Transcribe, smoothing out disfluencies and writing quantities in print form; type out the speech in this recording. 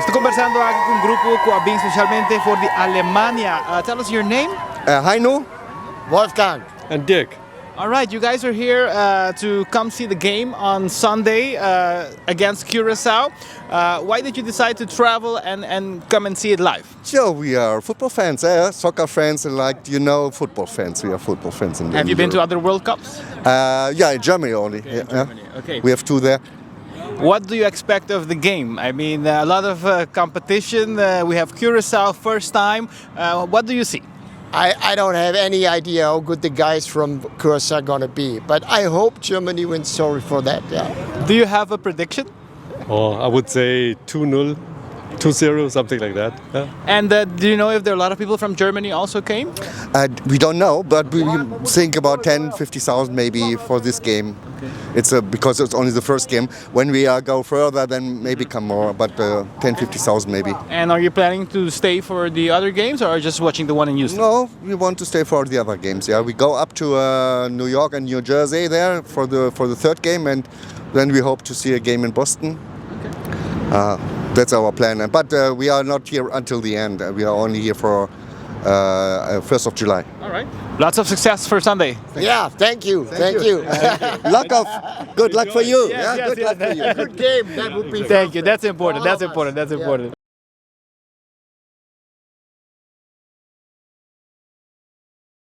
Sto conversando aqui com um grupo que vem especialmente for the Alemania. Tell us your name. Heino, Wolfgang. and Dirk. All right, you guys are here to come see the game on Sunday against Curaçao. Why did you decide to travel and come and see it live? Sure, we are football fans, soccer fans, and football fans. We are football fans. Have you been to other World Cups? Yeah, in Germany only. Okay, in Germany. Okay. We have 2 there. What do you expect of the game? I mean, a lot of competition. We have Curaçao first time. What do you see? I don't have any idea how good the guys from Curaçao are going to be, but I hope Germany wins. Sorry for that. Yeah. Do you have a prediction? Oh, I would say 2-0, 2-0, something like that. Yeah. And do you know if there are a lot of people from Germany also came? We don't know, but we think about 10, 50,000 maybe for this game. Okay. It's because it's only the first game. When we go further, then maybe come more, but 10, 50,000 maybe. And are you planning to stay for the other games or just watching the one in Houston? No, we want to stay for the other games. Yeah, we go up to New York and New Jersey there for the third game, and then we hope to see a game in Boston. Okay. That's our plan. But we are not here until the end. We are only here for 1st of July. All right. Lots of success for Sunday. Yeah, thank you. Thank you. Good luck for you. Yes, Good luck for you. Good game. That would be Thank you. That's important. That's important. That's important.